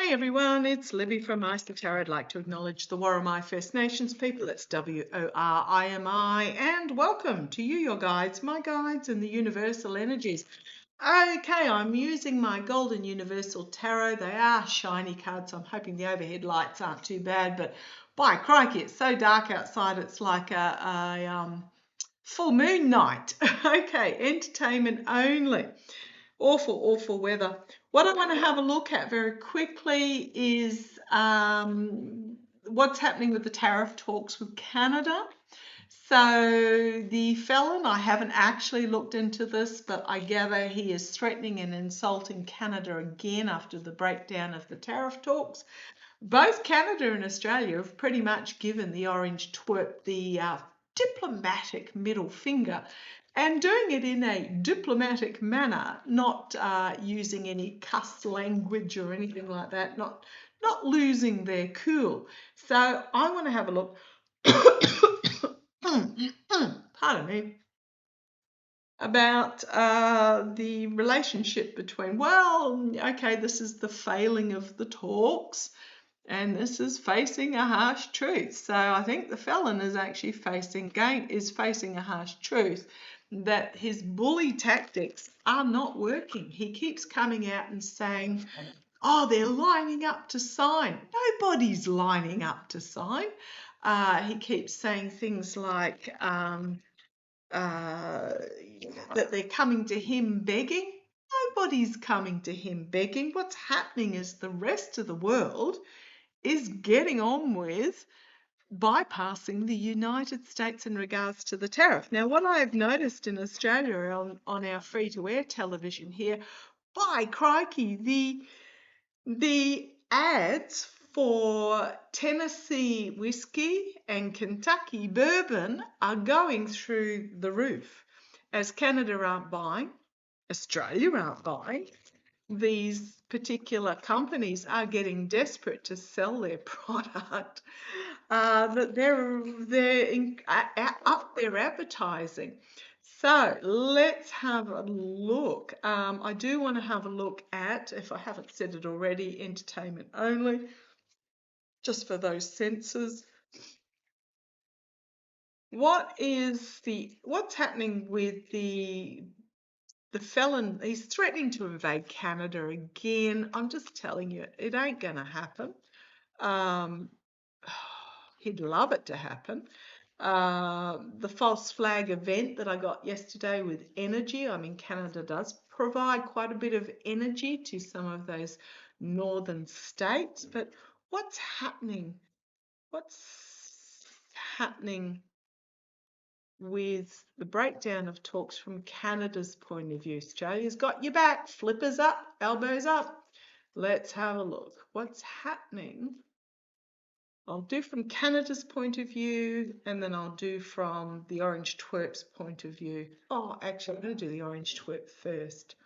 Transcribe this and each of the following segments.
Hey everyone, it's Libby from maighstirtarot. I'd like to acknowledge the Worimi First Nations people. That's WORIMI, and welcome to you, your guides, my guides, and the universal energies. Okay, I'm using my Golden Universal Tarot. They are shiny cards, so I'm hoping the overhead lights aren't too bad, but by crikey, it's so dark outside, it's like a full moon night. Okay, entertainment only. Awful weather. What I want to have a look at very quickly is what's happening with the tariff talks with Canada. So the felon, I haven't actually looked into this, but I gather he is threatening and insulting Canada again after the breakdown of the tariff talks. Both Canada and Australia have pretty much given the orange twerp the diplomatic middle finger, and doing it in a diplomatic manner, not using any cuss language or anything like that, not losing their cool. So I want to have a look, pardon me, about the relationship between, well, okay, this is the failing of the talks, and this is facing a harsh truth. So I think the felon is actually facing a harsh truth that his bully tactics are not working. He keeps coming out and saying, oh, they're lining up to sign. Nobody's lining up to sign. He keeps saying things like that they're coming to him begging. Nobody's coming to him begging. What's happening is the rest of the world is getting on with bypassing the United States in regards to the tariff. Now, what I've noticed in Australia on our free-to-air television here, by crikey, the ads for Tennessee whiskey and Kentucky bourbon are going through the roof. As Canada aren't buying, Australia aren't buying, these particular companies are getting desperate to sell their product, that they're up their advertising. So let's have a look. I do want to have a look at, if I haven't said it already, entertainment only, just for those senses. What's happening with the felon? He's threatening to invade Canada again. I'm just telling you, it ain't gonna happen. He'd love it to happen. The false flag event that I got yesterday with energy. I mean, Canada does provide quite a bit of energy to some of those northern states, but what's happening? What's happening with the breakdown of talks from Canada's point of view? Australia's got your back, flippers up, elbows up. Let's have a look. What's happening? I'll do from Canada's point of view, and then I'll do from the orange twerp's point of view. Oh, actually, I'm going to do the orange twerp first.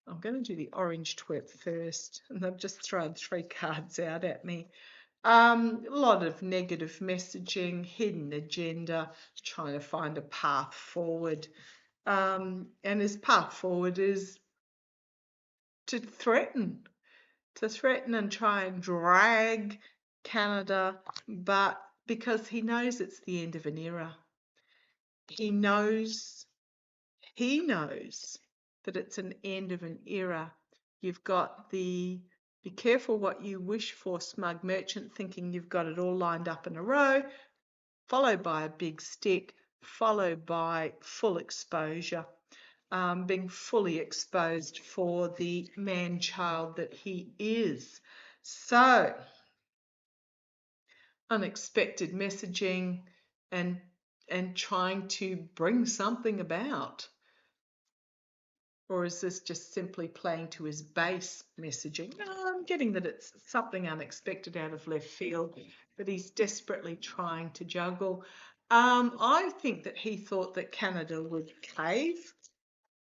I'm going to do the orange twerp first, and they've just thrown 3 cards out at me. A lot of negative messaging, hidden agenda, trying to find a path forward. And his path forward is to threaten and try and drag Canada, but because he knows it's the end of an era. He knows that it's an end of an era. You've got the be careful what you wish for smug merchant, thinking you've got it all lined up in a row, followed by a big stick, followed by full exposure, being fully exposed for the man-child that he is. So, unexpected messaging and trying to bring something about. Or is this just simply playing to his base messaging? No, I'm getting that it's something unexpected out of left field that he's desperately trying to juggle. I think that he thought that Canada would cave.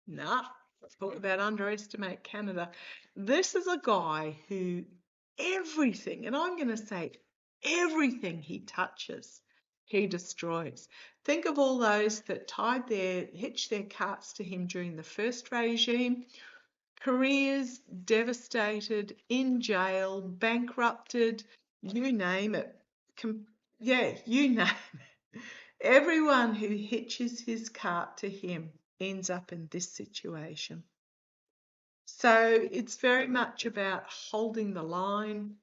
Nah, talk about underestimate Canada. This is a guy who everything, and I'm going to say everything he touches, he destroys. Think of all those that hitched their carts to him during the first regime. careers devastated, in jail, bankrupted, you name it. Yeah, you name it. Everyone who hitches his cart to him ends up in this situation. So it's very much about holding the line.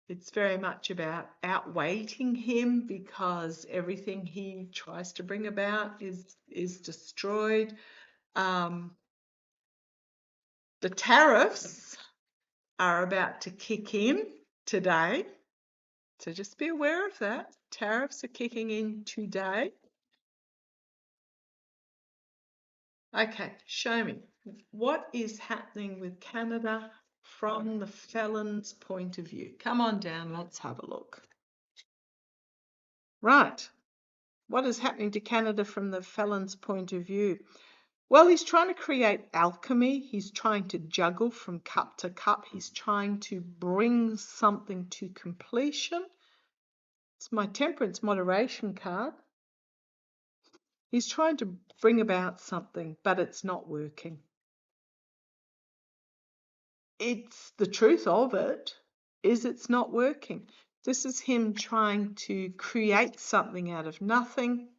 It's very much about outweighting him because everything he tries to bring about is destroyed. The tariffs are about to kick in today. So just be aware of that. Tariffs are kicking in today. Okay, show me. What is happening with Canada from the felon's point of view? Come on down, let's have a look. Right. What is happening to Canada from the felon's point of view? Well, he's trying to create alchemy. He's trying to juggle from cup to cup. He's trying to bring something to completion. It's my temperance moderation card. He's trying to bring about something, but it's not working. It's the truth of it is it's not working. This is him trying to create something out of nothing,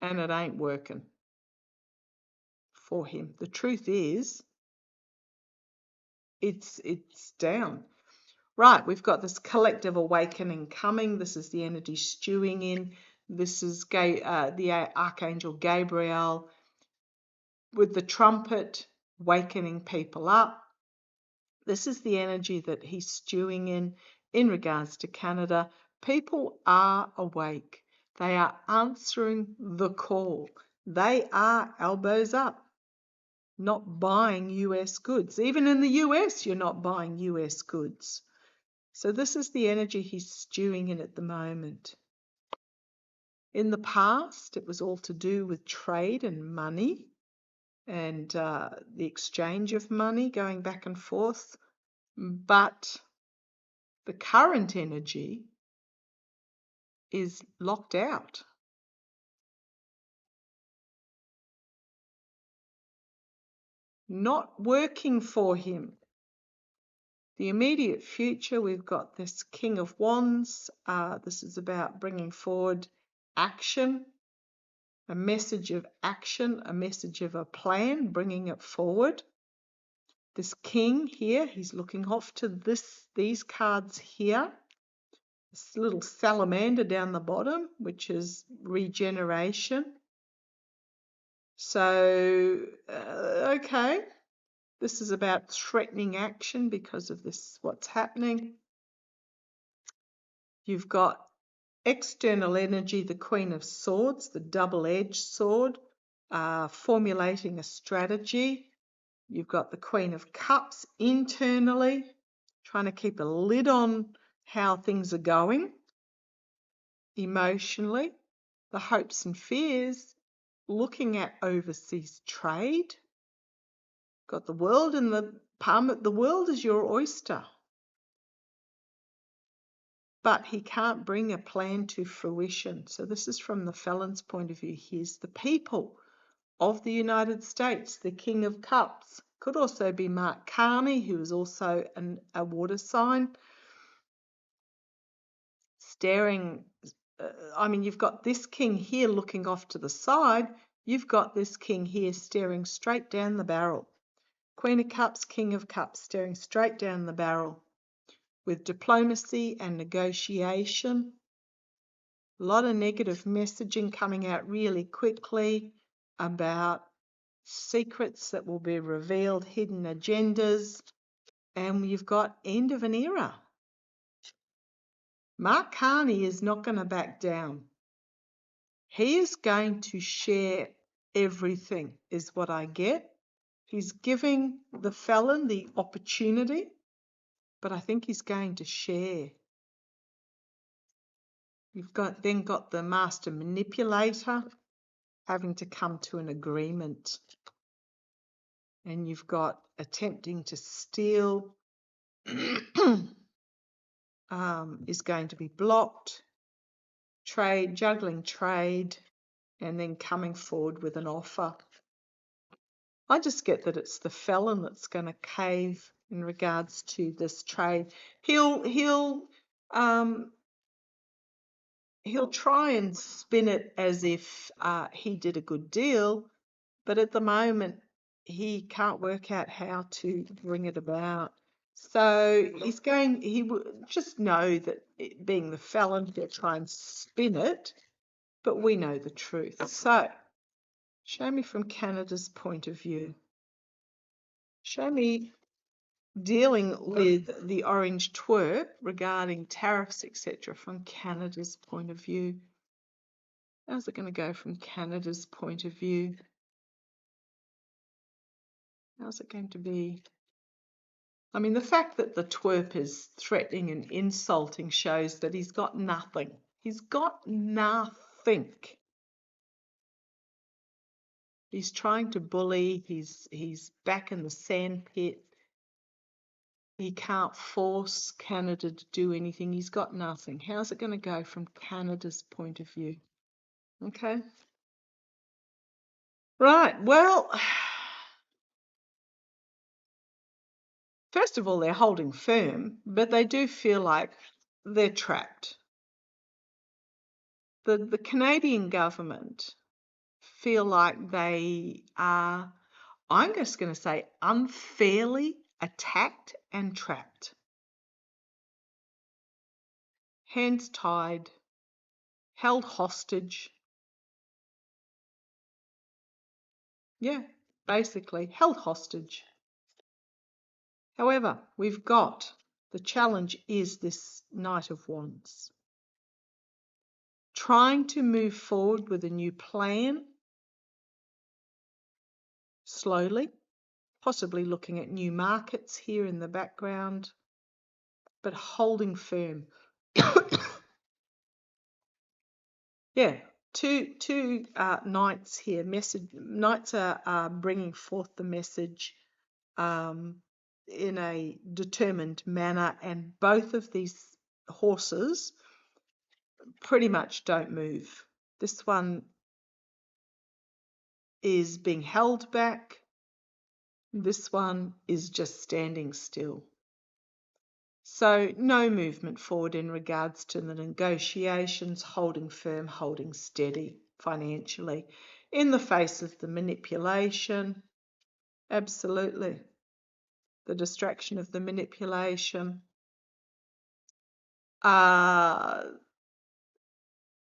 and it ain't working for him. The truth is it's down. Right, we've got this collective awakening coming. This is the energy stewing in. This is the Archangel Gabriel with the trumpet wakening people up. This is the energy that he's stewing in regards to Canada. People are awake. They are answering the call. They are elbows up, not buying US goods. Even in the US, you're not buying US goods. So this is the energy he's stewing in at the moment. In the past, it was all to do with trade and money and the exchange of money going back and forth. But the current energy is locked out. Not working for him. The immediate future, we've got this King of Wands. This is about bringing forward action, a message of action, a message of a plan, bringing it forward. This King here, he's looking off to these cards here. This little salamander down the bottom, which is regeneration. So, okay. This is about threatening action because of this, what's happening. You've got external energy, the Queen of Swords, the double-edged sword, formulating a strategy. You've got the Queen of Cups internally, trying to keep a lid on how things are going emotionally. The hopes and fears, looking at overseas trade. Got the world in the palm. The world is your oyster. But he can't bring a plan to fruition. So this is from the felon's point of view. Here's the people of the United States, the King of Cups. Could also be Mark Carney, who is also a water sign. Staring, you've got this king here looking off to the side. You've got this king here staring straight down the barrel. Queen of Cups, King of Cups, staring straight down the barrel with diplomacy and negotiation. A lot of negative messaging coming out really quickly about secrets that will be revealed, hidden agendas, and you've got end of an era. Mark Carney is not going to back down. He is going to share everything, is what I get. He's giving the felon the opportunity, but I think he's going to share. You've got the master manipulator having to come to an agreement. And you've got attempting to steal is going to be blocked. Trade, juggling trade, and then coming forward with an offer. I just get that it's the felon that's going to cave in regards to this trade. He'll try and spin it as if he did a good deal, but at the moment he can't work out how to bring it about. So he will just know that being the felon, he'll try and spin it, but we know the truth. So show me from Canada's point of view. Show me dealing with the orange twerp regarding tariffs, etc., from Canada's point of view. How's it going to go from Canada's point of view? How's it going to be? I mean, the fact that the twerp is threatening and insulting shows that he's got nothing. He's got nothing. He's trying to bully. He's back in the sandpit. He can't force Canada to do anything. He's got nothing. How's it going to go from Canada's point of view? Okay. Right. Well, first of all, they're holding firm, but they do feel like they're trapped. The Canadian government feel like they are, I'm just going to say, unfairly attacked and trapped. Hands tied, held hostage. Yeah, basically, held hostage. However, we've got, the challenge is this Knight of Wands. Trying to move forward with a new plan, slowly, possibly looking at new markets here in the background, but holding firm. Yeah, two knights here. Knights are bringing forth the message in a determined manner, and both of these horses pretty much don't move. This one is being held back. This one is just standing still. So no movement forward in regards to the negotiations, holding firm, holding steady financially in the face of the manipulation. Absolutely. The distraction of the manipulation.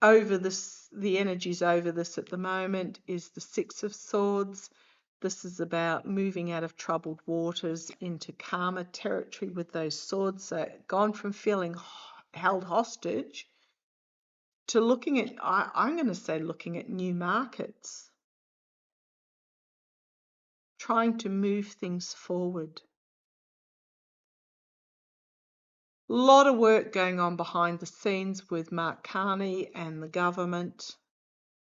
Over this, the energies over this at the moment is the Six of Swords. This is about moving out of troubled waters into calmer territory with those swords. So gone from feeling held hostage to looking at, I'm going to say looking at new markets. Trying to move things forward. A lot of work going on behind the scenes with Mark Carney and the government,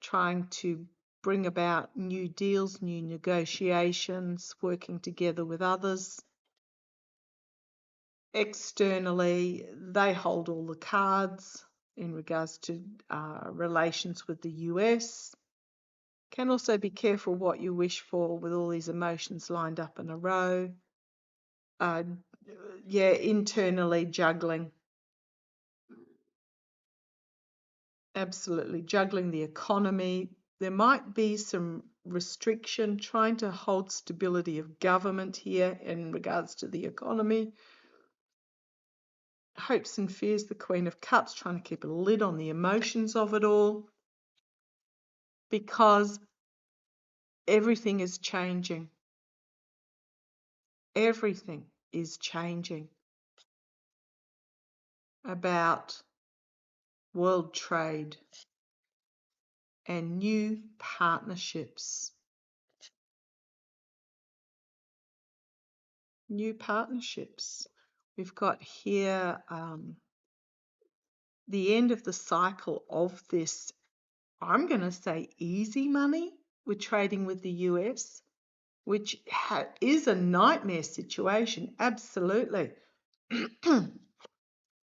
trying to bring about new deals, new negotiations, working together with others. Externally, they hold all the cards in regards to relations with the US. Can also be careful what you wish for with all these emotions lined up in a row. Yeah, internally juggling. Absolutely, juggling the economy. There might be some restriction, trying to hold stability of government here in regards to the economy. Hopes and fears, the Queen of Cups, trying to keep a lid on the emotions of it all, because everything is changing. Everything is changing about world trade and new partnerships. New partnerships. We've got here the end of the cycle of this, I'm going to say, easy money. We're trading with the US, which is a nightmare situation, absolutely.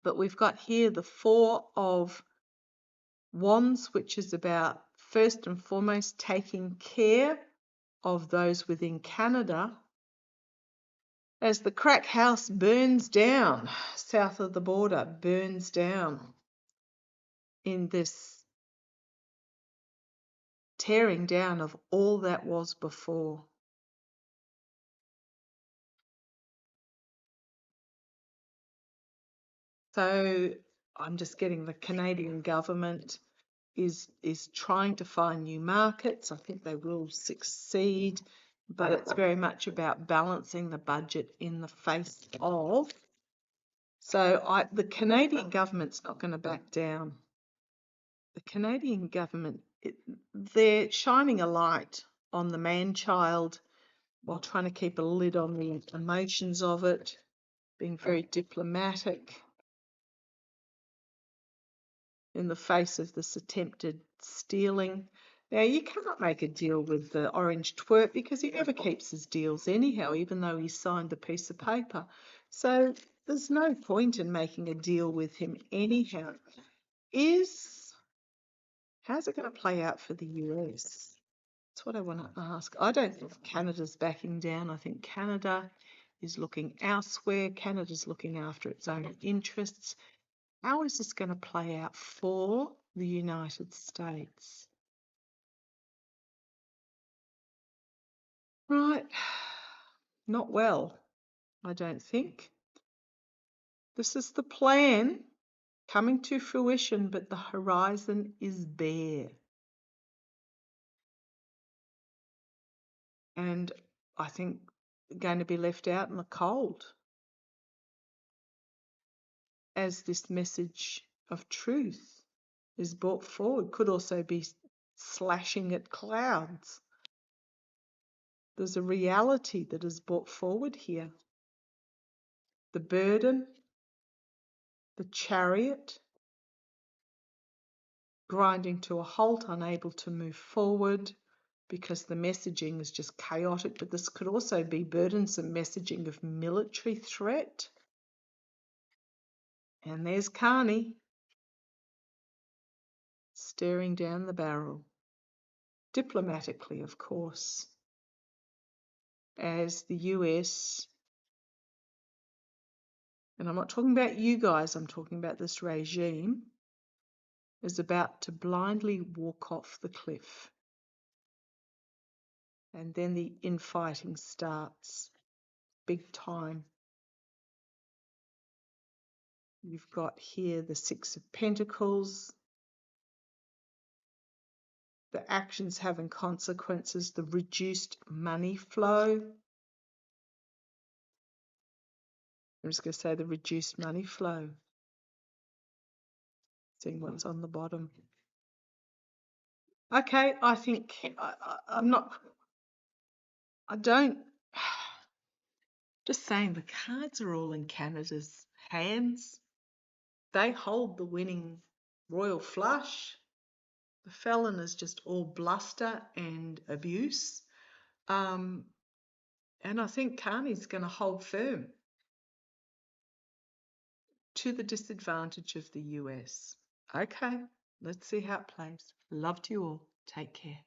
But we've got here the Four of Wands, which is about, first and foremost, taking care of those within Canada as the crack house burns down south of the border, burns down in this tearing down of all that was before. So I'm just getting the Canadian government is trying to find new markets. I think they will succeed, but it's very much about balancing the budget in the face of. So the Canadian government's not going to back down. The Canadian government, they're shining a light on the man-child while trying to keep a lid on the emotions of it, being very diplomatic in the face of this attempted stealing. Now, you cannot make a deal with the orange twerp because he never keeps his deals anyhow, even though he signed the piece of paper. So there's no point in making a deal with him anyhow. How's it going to play out for the US? That's what I want to ask. I don't think Canada's backing down. I think Canada is looking elsewhere. Canada's looking after its own interests. How is this going to play out for the United States? Right. Not well, I don't think. This is the plan coming to fruition, but the horizon is bare. And I think going to be left out in the cold as this message of truth is brought forward. Could also be slashing at clouds. There's a reality that is brought forward here. The burden, the chariot, grinding to a halt, unable to move forward because the messaging is just chaotic. But this could also be burdensome messaging of military threat. And there's Carney staring down the barrel, diplomatically, of course, as the US, and I'm not talking about you guys, I'm talking about this regime, is about to blindly walk off the cliff. And then the infighting starts, big time. You've got here the Six of Pentacles, the actions having consequences, the reduced money flow. I'm just going to say the reduced money flow. Seeing what's on the bottom. Okay, I think just saying the cards are all in Canada's hands. They hold the winning royal flush. The felon is just all bluster and abuse. And I think Carney's going to hold firm to the disadvantage of the US. Okay, let's see how it plays. Love to you all. Take care.